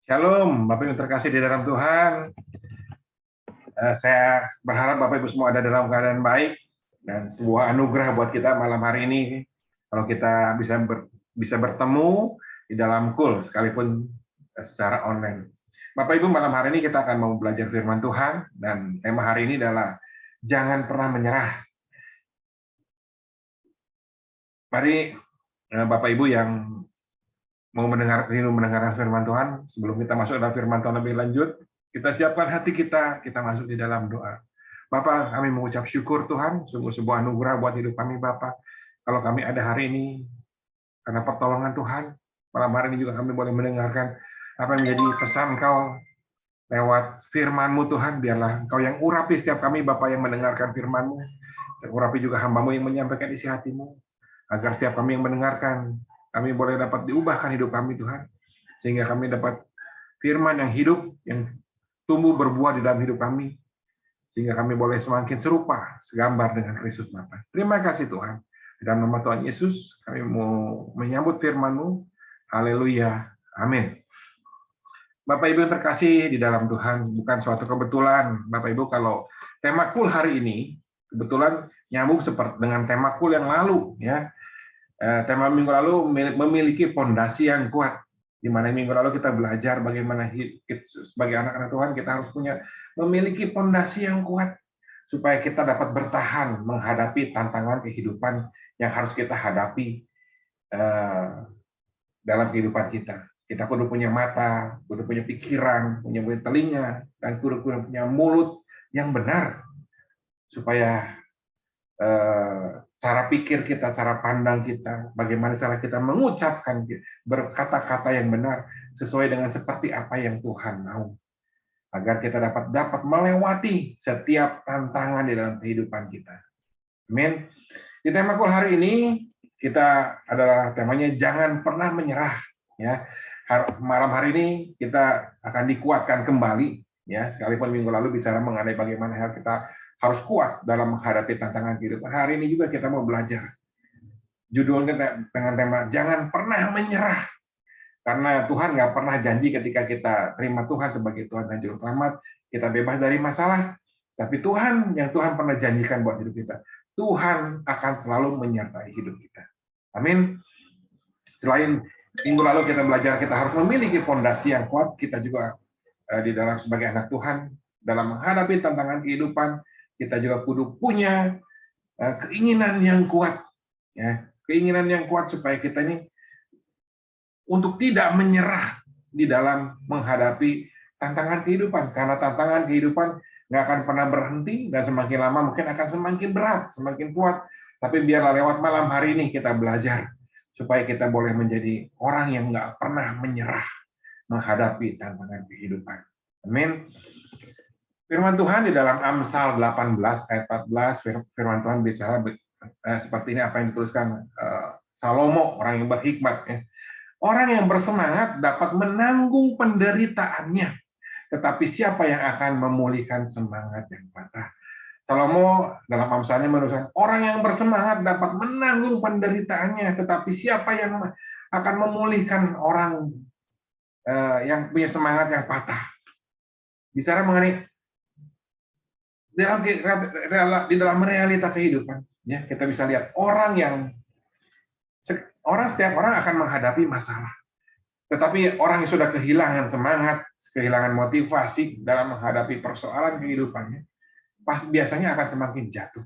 Shalom, Bapak Ibu terkasih di dalam Tuhan. Saya berharap Bapak Ibu semua ada dalam keadaan baik dan sebuah anugerah buat kita malam hari ini. Kalau kita bisa bertemu di dalam call, sekalipun secara online. Bapak Ibu, malam hari ini kita akan mau belajar firman Tuhan dan tema hari ini adalah jangan pernah menyerah. Mari Bapak Ibu yang mau mendengarkan firman Tuhan, sebelum kita masuk dalam firman Tuhan lebih lanjut, kita siapkan hati kita masuk di dalam doa. Bapak, kami mengucap syukur Tuhan, sungguh sebuah anugerah buat hidup kami Bapak. Kalau kami ada hari ini, karena pertolongan Tuhan, malam hari ini juga kami boleh mendengarkan apa yang menjadi pesan Kau lewat firman-Mu Tuhan, biarlah Engkau yang urapi setiap kami Bapak yang mendengarkan firman-Mu, urapi juga hamba-Mu yang menyampaikan isi hati-Mu, agar setiap kami yang mendengarkan, kami boleh dapat diubahkan hidup kami Tuhan, sehingga kami dapat firman yang hidup, yang tumbuh berbuah di dalam hidup kami, sehingga kami boleh semakin serupa, segambar dengan Kristus Bapa. Terima kasih Tuhan. Di dalam nama Tuhan Yesus, kami mau menyambut firman-Mu. Haleluya. Amin. Bapak Ibu yang terkasih di dalam Tuhan, bukan suatu kebetulan. Bapak Ibu, kalau tema kul hari ini, kebetulan nyambung seperti dengan tema kul yang lalu. Ya, tema minggu lalu memiliki fondasi yang kuat. Di mana minggu lalu kita belajar bagaimana sebagai anak-anak Tuhan kita harus memiliki fondasi yang kuat supaya kita dapat bertahan menghadapi tantangan kehidupan yang harus kita hadapi dalam kehidupan kita. Kita kudu punya mata, kudu punya pikiran, punya telinga, dan kudu punya mulut yang benar supaya cara pikir kita, cara pandang kita, bagaimana cara kita mengucapkan berkata-kata yang benar sesuai dengan seperti apa yang Tuhan mau, agar kita dapat melewati setiap tantangan di dalam kehidupan kita. Amin. Di tema kul hari ini kita adalah temanya jangan pernah menyerah. Ya, malam hari ini kita akan dikuatkan kembali. Ya, sekalipun minggu lalu bicara mengenai bagaimana kita harus kuat dalam menghadapi tantangan kehidupan. Hari ini juga kita mau belajar. Judulnya dengan tema jangan pernah menyerah. Karena Tuhan nggak pernah janji ketika kita terima Tuhan sebagai Tuhan dan Juru Selamat, kita bebas dari masalah. Tapi Tuhan yang Tuhan pernah janjikan buat hidup kita, Tuhan akan selalu menyertai hidup kita. Amin. Selain minggu lalu kita belajar kita harus memiliki fondasi yang kuat, kita juga di dalam sebagai anak Tuhan dalam menghadapi tantangan kehidupan, kita juga kudu punya keinginan yang kuat, ya, keinginan yang kuat supaya kita ini untuk tidak menyerah di dalam menghadapi tantangan kehidupan, karena tantangan kehidupan nggak akan pernah berhenti dan semakin lama mungkin akan semakin berat, semakin kuat. Tapi biarlah lewat malam hari ini kita belajar supaya kita boleh menjadi orang yang nggak pernah menyerah menghadapi tantangan kehidupan. Amin. Firman Tuhan di dalam Amsal 18 ayat 14, firman Tuhan bicara seperti ini apa yang dituliskan Salomo, orang yang berhikmat. Ya. Orang yang bersemangat dapat menanggung penderitaannya, tetapi siapa yang akan memulihkan semangat yang patah? Salomo dalam Amsalnya menuliskan, orang yang bersemangat dapat menanggung penderitaannya, tetapi siapa yang akan memulihkan orang yang punya semangat yang patah? Bicara mengenai di dalam realita kehidupan, ya kita bisa lihat setiap orang akan menghadapi masalah. Tetapi orang yang sudah kehilangan semangat, kehilangan motivasi dalam menghadapi persoalan kehidupannya, biasanya akan semakin jatuh.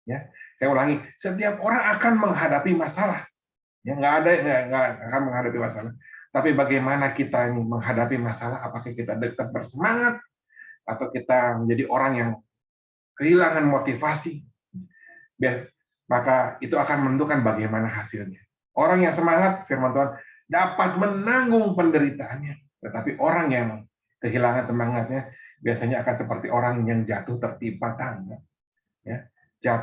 Ya, saya ulangi, setiap orang akan menghadapi masalah. Ya, nggak akan menghadapi masalah. Tapi bagaimana kita menghadapi masalah? Apakah kita tetap bersemangat atau kita menjadi orang yang kehilangan motivasi? Maka itu akan menentukan bagaimana hasilnya. Orang yang semangat, firman Tuhan, dapat menanggung penderitaannya. Tetapi orang yang kehilangan semangatnya biasanya akan seperti orang yang jatuh tertimpa tangga. Ya,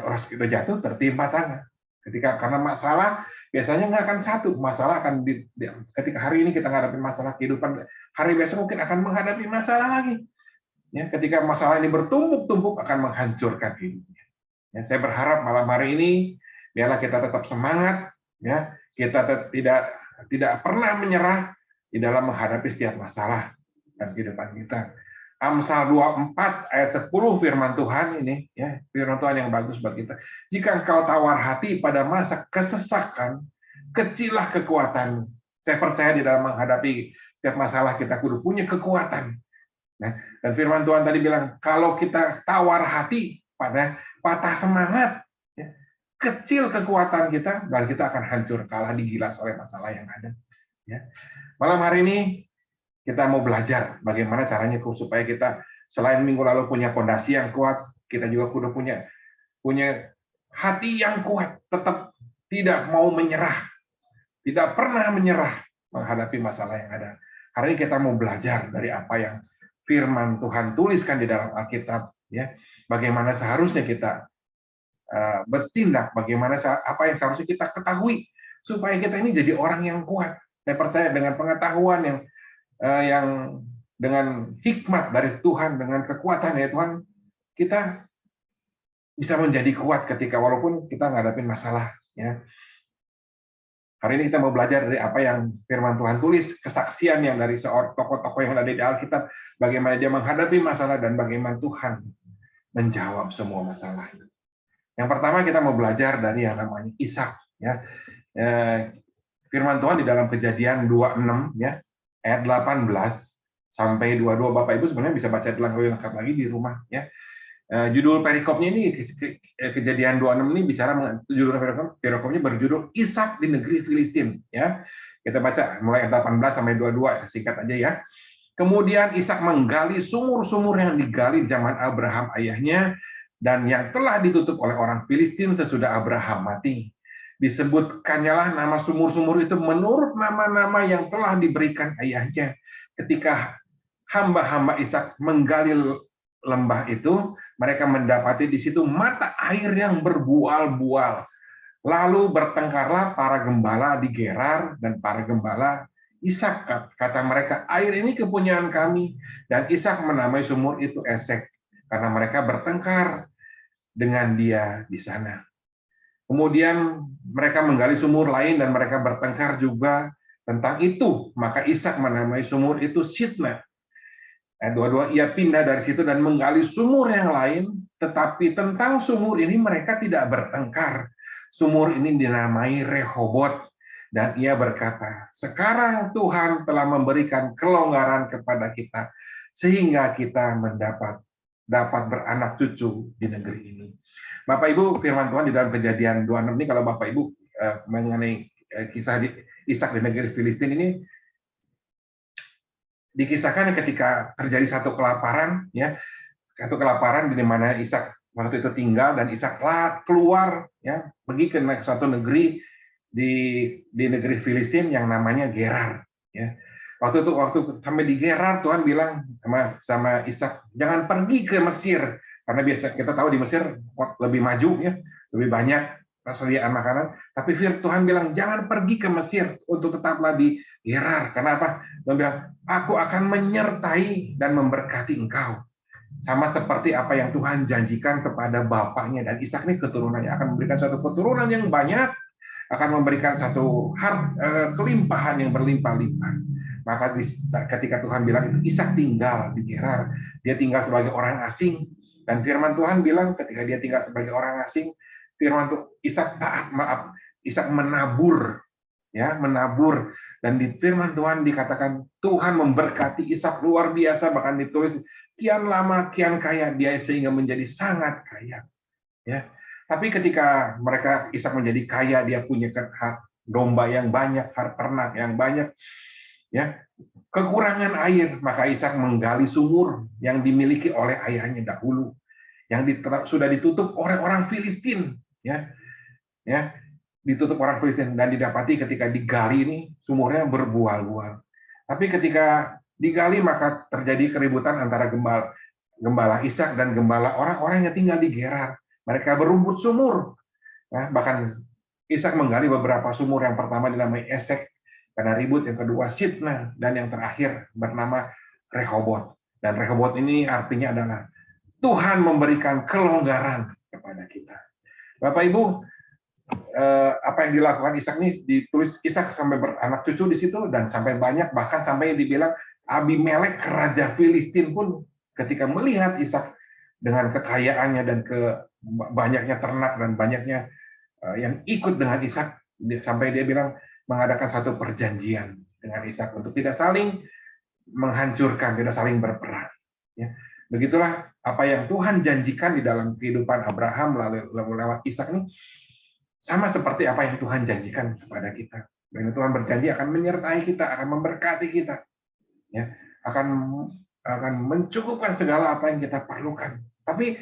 orang kita jatuh tertimpa tangga. Karena masalah biasanya nggak akan satu. Masalah akan ketika hari ini kita menghadapi masalah kehidupan, hari besok mungkin akan menghadapi masalah lagi. Ya, ketika masalah ini bertumpuk-tumpuk akan menghancurkan hidupnya. Ya, saya berharap malam hari ini biarlah kita tetap semangat. Ya, kita tidak pernah menyerah di dalam menghadapi setiap masalah dan kehidupan kita. Amsal 24 ayat 10 firman Tuhan ini, ya, firman Tuhan yang bagus buat kita. Jika engkau tawar hati pada masa kesesakan, kecillah kekuatan. Saya percaya di dalam menghadapi setiap masalah kita kudu punya kekuatan. Nah, dan firman Tuhan tadi bilang, kalau kita tawar hati pada patah semangat, ya, kecil kekuatan kita, dan kita akan hancur, kalah digilas oleh masalah yang ada. Ya. Malam hari ini kita mau belajar bagaimana caranya supaya kita selain minggu lalu punya fondasi yang kuat, kita juga kudu punya hati yang kuat, tetap tidak mau menyerah, tidak pernah menyerah menghadapi masalah yang ada. Hari ini kita mau belajar dari apa yang firman Tuhan tuliskan di dalam Alkitab, ya, bagaimana seharusnya kita bertindak, bagaimana apa yang seharusnya kita ketahui supaya kita ini jadi orang yang kuat. Saya percaya dengan pengetahuan yang dengan hikmat dari Tuhan, dengan kekuatan ya Tuhan, kita bisa menjadi kuat ketika walaupun kita ngadapin masalah. Ya. Hari ini kita mau belajar dari apa yang firman Tuhan tulis, kesaksian yang dari seorang tokoh-tokoh yang ada di Alkitab, bagaimana dia menghadapi masalah dan bagaimana Tuhan menjawab semua masalah. Yang pertama kita mau belajar dari yang namanya Ishak. Ya. Firman Tuhan di dalam Kejadian 26 ya, ayat 18 sampai 22. Bapak Ibu sebenarnya bisa baca lengkap lagi di rumah ya. Judul perikopnya ini Kejadian 26 ini bicara judul perikopnya berjudul Ishak di negeri Filistin ya. Kita baca mulai ayat 18 sampai 22, singkat aja ya. Kemudian Ishak menggali sumur-sumur yang digali zaman Abraham ayahnya dan yang telah ditutup oleh orang Filistin sesudah Abraham mati. Disebutkannya nama sumur-sumur itu menurut nama-nama yang telah diberikan ayahnya. Ketika hamba-hamba Ishak menggali lembah itu, mereka mendapati di situ mata air yang berbual-bual. Lalu bertengkarlah para gembala di Gerar dan para gembala Ishak. Kata mereka, air ini kepunyaan kami. Dan Ishak menamai sumur itu Esek, karena mereka bertengkar dengan dia di sana. Kemudian mereka menggali sumur lain dan mereka bertengkar juga tentang itu. Maka Ishak menamai sumur itu Sitna. Dua-dua ia pindah dari situ dan menggali sumur yang lain, tetapi tentang sumur ini mereka tidak bertengkar. Sumur ini dinamai Rehobot, dan ia berkata, sekarang Tuhan telah memberikan kelonggaran kepada kita, sehingga kita dapat beranak cucu di negeri ini. Bapak Ibu, firman Tuhan di dalam Kejadian 26 ini, kalau Bapak Ibu mengenai kisah Ishak di negeri Filistin ini, dikisahkan ketika terjadi satu kelaparan, ya, satu kelaparan di mana Ishak waktu itu tinggal dan Ishak keluar, ya, pergi ke suatu negeri di negeri Filistin yang namanya Gerar, ya. Waktu sampai di Gerar, Tuhan bilang sama Ishak, jangan pergi ke Mesir, karena biasa kita tahu di Mesir lebih maju, ya, lebih banyak persediaan makanan. Tapi Tuhan bilang jangan pergi ke Mesir, untuk tetaplah di Gerar. Kenapa? Tuhan bilang, aku akan menyertai dan memberkati engkau. Sama seperti apa yang Tuhan janjikan kepada bapaknya, dan Ishak ini keturunannya akan memberikan suatu keturunan yang banyak, akan memberikan satu kelimpahan yang berlimpah-limpah. Maka ketika Tuhan bilang itu, Ishak tinggal di Gerar. Dia tinggal sebagai orang asing. Dan firman Tuhan bilang ketika dia tinggal sebagai orang asing, firman Tuhan, Ishak menabur, ya, menabur. Dan di firman Tuhan dikatakan Tuhan memberkati Ishak luar biasa, bahkan ditulis kian lama kian kaya dia sehingga menjadi sangat kaya. Ya. Tapi ketika Ishak menjadi kaya, dia punya domba yang banyak, ternak yang banyak, ya, kekurangan air, maka Ishak menggali sumur yang dimiliki oleh ayahnya dahulu, yang sudah ditutup oleh orang Filistin, ya, ditutup orang Filistin, dan didapati ketika digali ini sumurnya berbual-bual. Tapi ketika digali maka terjadi keributan antara gembala Ishak dan gembala orang-orang yang tinggal di Gerar. Mereka berebut sumur. Nah, bahkan Ishak menggali beberapa sumur. Yang pertama dinamai Esek karena ribut, yang kedua Sitna, dan yang terakhir bernama Rehobot. Dan Rehobot ini artinya adalah Tuhan memberikan kelonggaran kepada kita. Bapak Ibu, apa yang dilakukan Ishak ini ditulis Ishak sampai beranak cucu di situ dan sampai banyak, bahkan sampai dibilang Abimelek raja Filistin pun ketika melihat Ishak dengan kekayaannya dan banyaknya ternak dan banyaknya yang ikut dengan Ishak, sampai dia bilang mengadakan satu perjanjian dengan Ishak untuk tidak saling menghancurkan, tidak saling berperang. Ya. Begitulah apa yang Tuhan janjikan di dalam kehidupan Abraham lewat Ishak ini, sama seperti apa yang Tuhan janjikan kepada kita. Dan Tuhan berjanji akan menyertai kita, akan memberkati kita, ya, akan mencukupkan segala apa yang kita perlukan. Tapi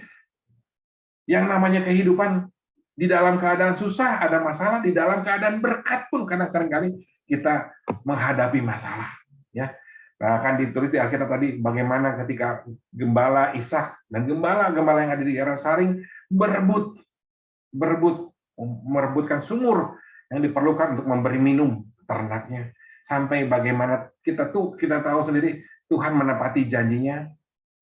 yang namanya kehidupan, di dalam keadaan susah ada masalah, di dalam keadaan berkat pun kadang seringkali kita menghadapi masalah. Ya, akan ditulis di Alkitab tadi bagaimana ketika gembala Ishak dan gembala-gembala yang ada di Gerasaring merebutkan sumur yang diperlukan untuk memberi minum ternaknya, sampai bagaimana kita tahu sendiri Tuhan menepati janjinya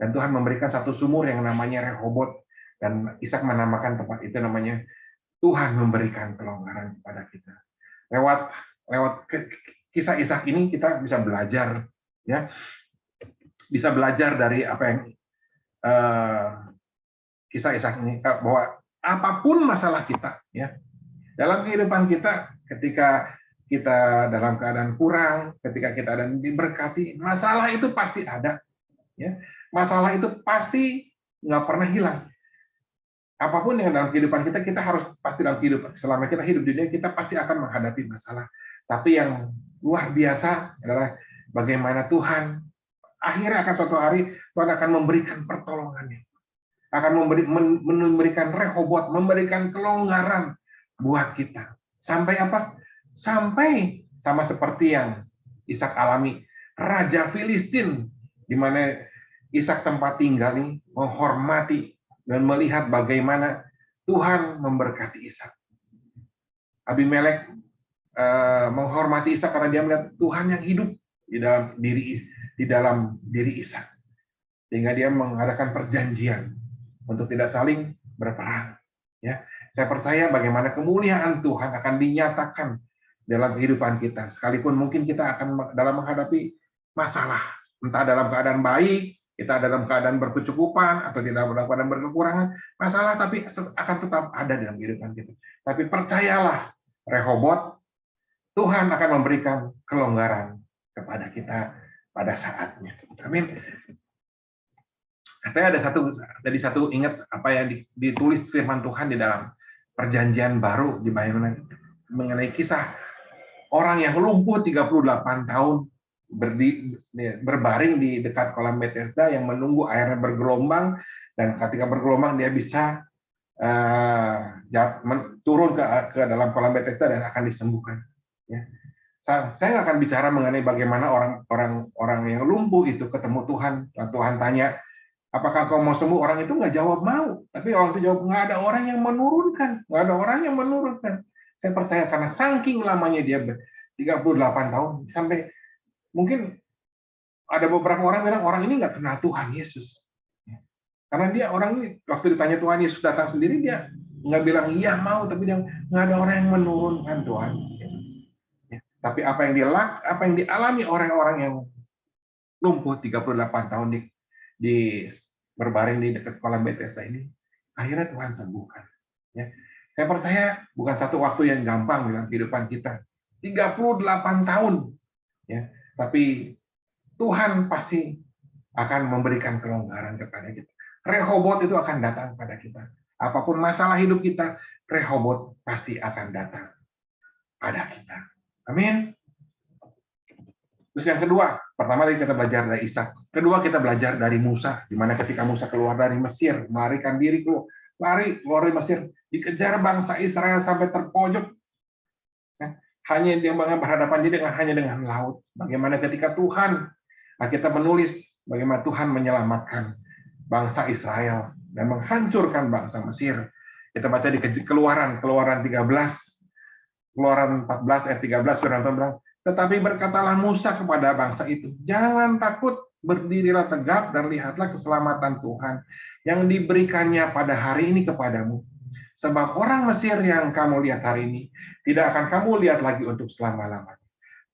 dan Tuhan memberikan satu sumur yang namanya Rehobot, dan Ishak menamakan tempat itu namanya Tuhan memberikan kelonggaran kepada kita. Lewat kisah Ishak ini kita bisa belajar, ya, bisa belajar dari apa yang kisah Ishak ini, bahwa apapun masalah kita, ya, dalam kehidupan kita, ketika kita dalam keadaan kurang, ketika kita ada diberkati, masalah itu pasti ada, ya, masalah itu pasti nggak pernah hilang. Apapun yang dalam kehidupan kita, kita harus pasti dalam kehidupan, selama kita hidup di dunia, kita pasti akan menghadapi masalah. Tapi yang luar biasa adalah bagaimana Tuhan akhirnya akan suatu hari Tuhan akan memberikan pertolongannya, akan memberikan Rehobot, memberikan kelonggaran buat kita. Sampai apa? Sampai sama seperti yang Ishak alami, Raja Filistin, di mana Ishak tempat tinggal ini, menghormati dan melihat bagaimana Tuhan memberkati Ishak. Abimelek menghormati Ishak karena dia melihat Tuhan yang hidup di dalam diri Ishak, sehingga dia mengadakan perjanjian untuk tidak saling berperang. Ya, saya percaya bagaimana kemuliaan Tuhan akan dinyatakan dalam kehidupan kita, sekalipun mungkin kita akan dalam menghadapi masalah, entah dalam keadaan baik, kita dalam keadaan berkecukupan atau tidak dalam keadaan berkekurangan, masalah tapi akan tetap ada dalam kehidupan kita. Tapi percayalah, Rehobot, Tuhan akan memberikan kelonggaran kepada kita pada saatnya. Amin. Saya ada satu ingat apa yang ditulis firman Tuhan di dalam Perjanjian Baru, di mana mengenai kisah orang yang lumpuh 38 tahun berbaring di dekat kolam Bethesda yang menunggu airnya bergelombang, dan ketika bergelombang dia bisa turun ke dalam kolam Bethesda dan akan disembuhkan. Ya. Saya nggak akan bicara mengenai bagaimana orang yang lumpuh itu ketemu Tuhan, dan Tuhan tanya, apakah kau mau sembuh? Orang itu nggak jawab mau, tapi orang itu jawab, nggak ada orang yang menurunkan, nggak ada orang yang menurunkan. Saya percaya karena saking lamanya dia 38 tahun, sampai mungkin ada beberapa orang bilang orang ini nggak kenal Tuhan Yesus. Karena orang ini waktu ditanya Tuhan Yesus datang sendiri, dia nggak bilang iya mau, tapi dia nggak ada orang yang menurunkan Tuhan. Tapi apa yang dialami orang-orang yang lumpuh 38 tahun di berbaring di dekat kolam Bethesda ini, akhirnya Tuhan sembuhkan. Ya. Saya percaya bukan satu waktu yang gampang dalam kehidupan kita. 38 tahun. Ya. Tapi Tuhan pasti akan memberikan kelonggaran kepada kita. Rehobot itu akan datang pada kita. Apapun masalah hidup kita, Rehobot pasti akan datang pada kita. Amin. Terus yang kedua, pertama kita belajar dari Ishak. Kedua kita belajar dari Musa, di mana ketika Musa keluar dari Mesir, melarikan diri keluar dari Mesir, dikejar bangsa Israel sampai terpojok. Hanya dia berhadapan diri hanya dengan laut. Bagaimana ketika Tuhan, kita menulis bagaimana Tuhan menyelamatkan bangsa Israel dan menghancurkan bangsa Mesir. Kita baca di Keluaran 13, Keluaran 14 ayat 13, firman Tuhan bilang, tetapi berkatalah Musa kepada bangsa itu, jangan takut, berdirilah tegap dan lihatlah keselamatan Tuhan yang diberikannya pada hari ini kepadamu. Sebab orang Mesir yang kamu lihat hari ini, tidak akan kamu lihat lagi untuk selama-lamanya.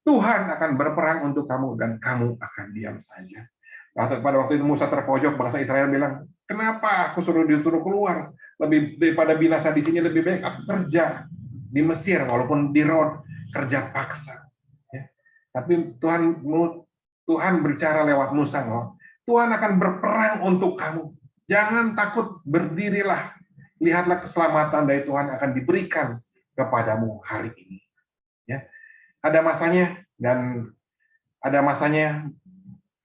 Tuhan akan berperang untuk kamu dan kamu akan diam saja. Pada waktu itu Musa terpojok, bangsa Israel bilang, kenapa aku disuruh keluar? Lebih daripada binasa di sini, lebih baik aku kerja di Mesir, walaupun di road, kerja paksa. Ya. Tapi Tuhan berbicara lewat Musa, loh. Tuhan akan berperang untuk kamu. Jangan takut, berdirilah. Lihatlah keselamatan dari Tuhan akan diberikan kepadamu hari ini. Ya. Ada masanya, dan ada masanya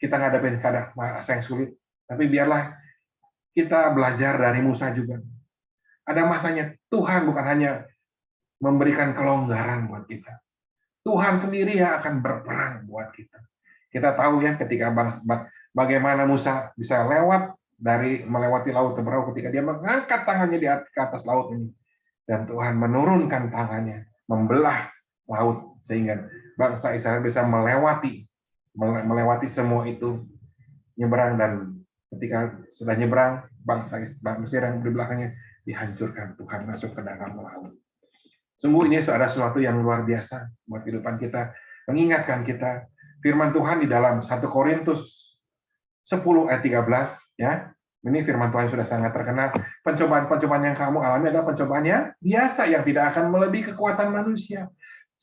kita ngadepin masa yang sulit. Tapi biarlah kita belajar dari Musa juga. Ada masanya Tuhan bukan hanya memberikan kelonggaran buat kita. Tuhan sendiri yang akan berperang buat kita. Kita tahu ya ketika bagaimana Musa bisa melewati laut Teberau ketika dia mengangkat tangannya di atas laut ini. Dan Tuhan menurunkan tangannya, membelah laut sehingga bangsa Israel bisa melewati semua itu, nyebrang, dan ketika sudah nyebrang, bangsa Mesir yang di belakangnya dihancurkan. Tuhan masuk ke dalam laut. Sungguh ini ada sesuatu yang luar biasa buat kehidupan kita, mengingatkan kita firman Tuhan di dalam 1 Korintus 10 ayat 13, ya. Ini firman Tuhan sudah sangat terkenal. Pencobaan-pencobaan yang kamu alami adalah pencobaan yang biasa, yang tidak akan melebihi kekuatan manusia.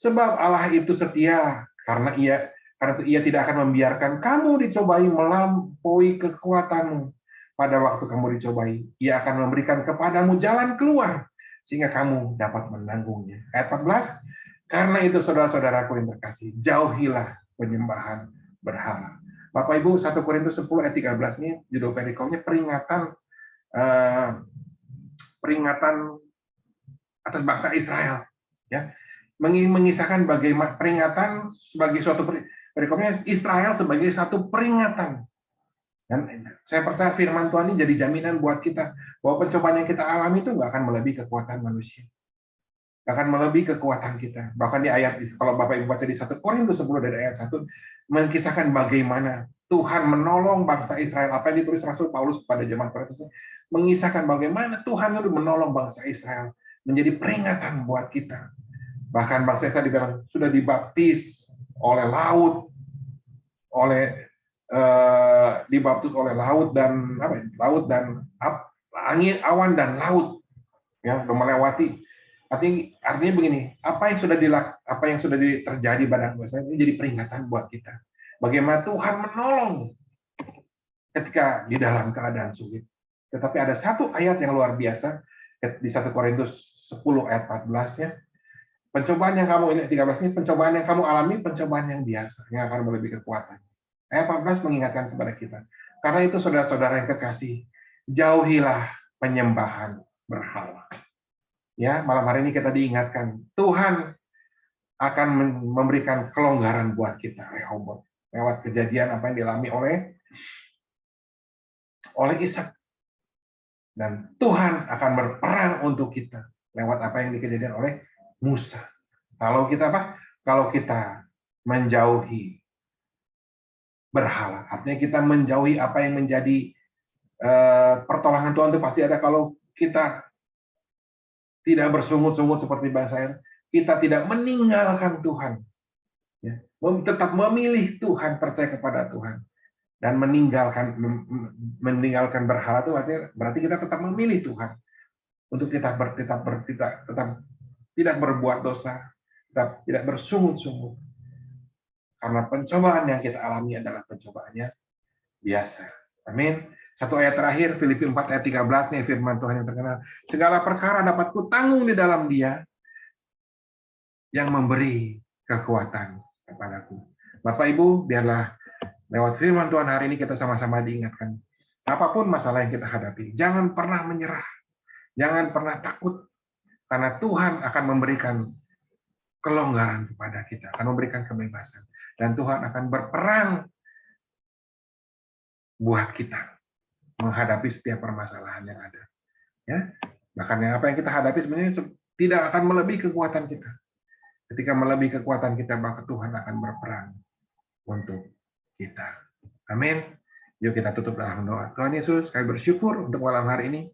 Sebab Allah itu setia, karena ia tidak akan membiarkan kamu dicobai melampaui kekuatanmu. Pada waktu kamu dicobai, ia akan memberikan kepadamu jalan keluar, sehingga kamu dapat menanggungnya. Ayat 14, karena itu saudara-saudaraku yang terkasih, jauhilah penyembahan berhala. Bapak Ibu, 1 Korintus 10 ayat 13 ini judul perikomnya peringatan atas bangsa Israel, ya. Mengisahkan bagaimana peringatan sebagai suatu perikomnya Israel sebagai satu peringatan. Dan saya percaya firman Tuhan ini jadi jaminan buat kita bahwa pencobaan yang kita alami itu nggak akan melebihi kekuatan manusia. Akan melebihi kekuatan kita. Bahkan di ayat, kalau Bapak Ibu baca di 1 Korintus 10 dari ayat 1, mengisahkan bagaimana Tuhan menolong bangsa Israel. Apa yang ditulis Rasul Paulus pada zaman Korintus, mengisahkan bagaimana Tuhan itu menolong bangsa Israel. Menjadi peringatan buat kita. Bahkan bangsa Israel dibilang sudah dibaptis oleh laut, dibaptis oleh laut dan angin, awan dan laut, ya, sudah melewati. Artinya begini, apa yang sudah terjadi pada bangsa ini jadi peringatan buat kita. Bagaimana Tuhan menolong ketika di dalam keadaan sulit. Tetapi ada satu ayat yang luar biasa di 1 Korintus 10 ayat 14, ya. Pencobaan yang kamu ini 13 ini, pencobaan yang kamu alami, pencobaan yang biasa yang akan melebihi kekuatan. Ayat 14 mengingatkan kepada kita. Karena itu saudara-saudara yang kekasih, jauhilah penyembahan berhala. Ya, malam hari ini kita diingatkan Tuhan akan memberikan kelonggaran buat kita, Rehobot, lewat kejadian apa yang dialami oleh Ishak. Dan Tuhan akan berperang untuk kita lewat apa yang dikejadian oleh Musa. Kalau kita menjauhi berhala, artinya kita menjauhi apa yang menjadi pertolongan Tuhan itu pasti ada. Kalau kita tidak bersungut-sungut seperti bangsa Israel, kita tidak meninggalkan Tuhan, ya, tetap memilih Tuhan, percaya kepada Tuhan, dan meninggalkan berhala itu berarti kita tetap memilih Tuhan untuk tetap tidak berbuat dosa, tetap tidak bersungut-sungut. Karena pencobaan yang kita alami adalah pencobaannya biasa. Amin. Satu ayat terakhir, Filipi 4 ayat 13, nih firman Tuhan yang terkenal. Segala perkara dapat kutanggung di dalam Dia yang memberi kekuatan kepadaku. Bapak Ibu, biarlah lewat firman Tuhan hari ini kita sama-sama diingatkan. Apapun masalah yang kita hadapi, jangan pernah menyerah. Jangan pernah takut. Karena Tuhan akan memberikan kelonggaran kepada kita, akan memberikan kebebasan. Dan Tuhan akan berperang buat kita menghadapi setiap permasalahan yang ada. Ya, bahkan apa yang kita hadapi sebenarnya tidak akan melebihi kekuatan kita. Ketika melebihi kekuatan kita, maka Tuhan akan berperang untuk kita. Amin. Yuk kita tutup dalam doa. Tuhan Yesus, kami bersyukur untuk malam hari ini.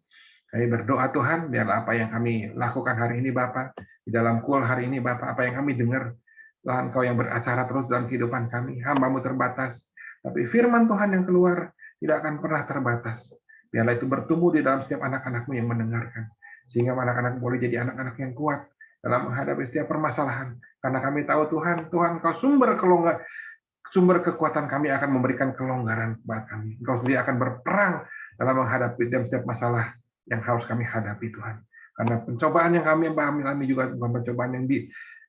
Kami berdoa Tuhan, biarlah apa yang kami lakukan hari ini Bapa, di dalam kul hari ini Bapa, apa yang kami dengar, Tuhan Engkau yang beracara terus dalam kehidupan kami, hamba-Mu terbatas, tapi firman Tuhan yang keluar tidak akan pernah terbatas. Biarlah itu bertumbuh di dalam setiap anak-anak-Mu yang mendengarkan, sehingga anak-anak boleh jadi anak-anak yang kuat dalam menghadapi setiap permasalahan. Karena kami tahu Tuhan, Engkau sumber kekuatan kami akan memberikan kelonggaran kepada kami. Engkau sendiri akan berperang dalam menghadapi setiap masalah yang harus kami hadapi Tuhan. Karena pencobaan yang kami alami juga bukan pencobaan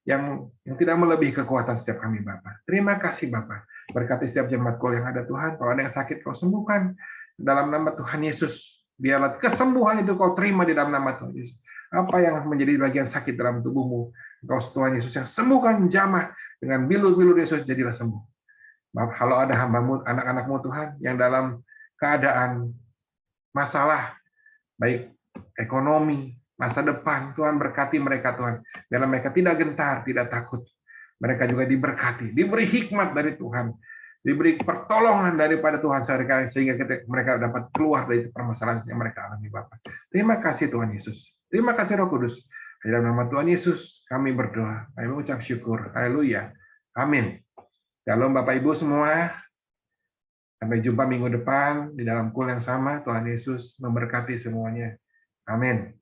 yang tidak melebihi kekuatan setiap kami Bapa. Terima kasih Bapa. Berkati setiap jemaat kul yang ada Tuhan. Kalau ada yang sakit Kau sembuhkan dalam nama Tuhan Yesus. Biarlah kesembuhan itu Kau terima di dalam nama Tuhan Yesus. Apa yang menjadi bagian sakit dalam tubuhmu, Engkau Tuhan Yesus yang sembuhkan jamah dengan bilur-bilur Yesus jadilah sembuh. Maaf, kalau ada hamba-Mu, anak-anak-Mu Tuhan yang dalam keadaan masalah baik ekonomi, masa depan, Tuhan berkati mereka Tuhan. Biarlah mereka tidak gentar, tidak takut. Mereka juga diberkati, diberi hikmat dari Tuhan, diberi pertolongan daripada Tuhan sehingga mereka dapat keluar dari permasalahan yang mereka alami Bapak. Terima kasih Tuhan Yesus. Terima kasih Roh Kudus. Dalam nama Tuhan Yesus kami berdoa. Kami mengucap syukur. Haleluya. Amin. Shalom Bapak Ibu semua. Sampai jumpa minggu depan di dalam kul yang sama. Tuhan Yesus memberkati semuanya. Amin.